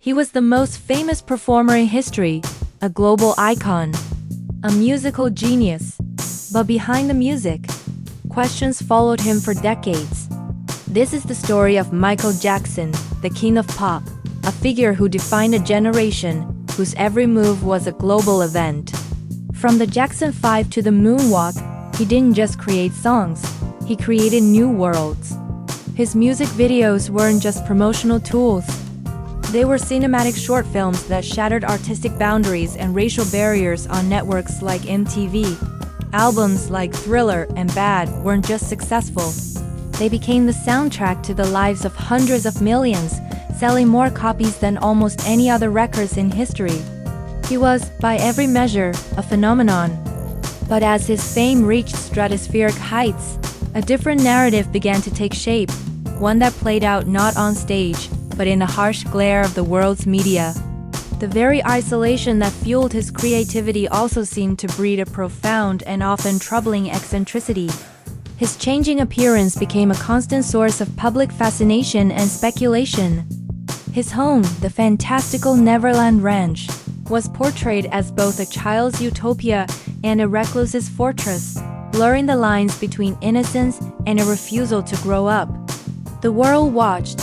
He was the most famous performer in history, a global icon, a musical genius. But behind the music, questions followed him for decades. This is the story of Michael Jackson, the king of pop, a figure who defined a generation, whose every move was a global event. From the Jackson 5 to the moonwalk, he didn't just create songs, he created new worlds. His music videos weren't just promotional tools. They were cinematic short films that shattered artistic boundaries and racial barriers on networks like MTV. Albums like Thriller and Bad weren't just successful. They became the soundtrack to the lives of hundreds of millions, selling more copies than almost any other records in history. He was, by every measure, a phenomenon. But as his fame reached stratospheric heights, a different narrative began to take shape, one that played out not on stage, but in the harsh glare of the world's media. The very isolation that fueled his creativity also seemed to breed a profound and often troubling eccentricity. His changing appearance became a constant source of public fascination and speculation. His home, the fantastical Neverland Ranch, was portrayed as both a child's utopia and a recluse's fortress, blurring the lines between innocence and a refusal to grow up. The world watched,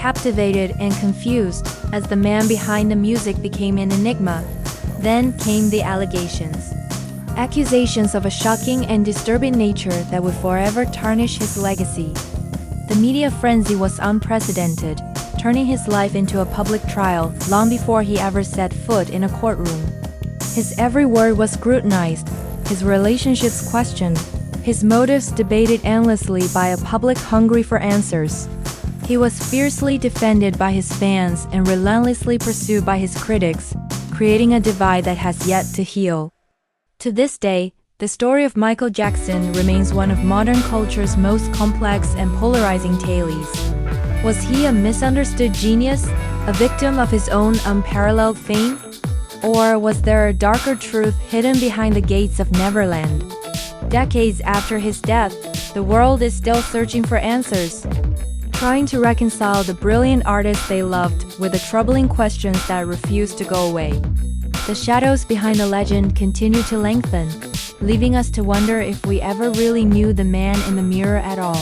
captivated and confused, as the man behind the music became an enigma. Then came the allegations. Accusations of a shocking and disturbing nature that would forever tarnish his legacy. The media frenzy was unprecedented, turning his life into a public trial long before he ever set foot in a courtroom. His every word was scrutinized, his relationships questioned, his motives debated endlessly by a public hungry for answers. He was fiercely defended by his fans and relentlessly pursued by his critics, creating a divide that has yet to heal. To this day, the story of Michael Jackson remains one of modern culture's most complex and polarizing tales. Was he a misunderstood genius, a victim of his own unparalleled fame? Or was there a darker truth hidden behind the gates of Neverland? Decades after his death, the world is still searching for answers, trying to reconcile the brilliant artist they loved with the troubling questions that refuse to go away. The shadows behind the legend continue to lengthen, leaving us to wonder if we ever really knew the man in the mirror at all.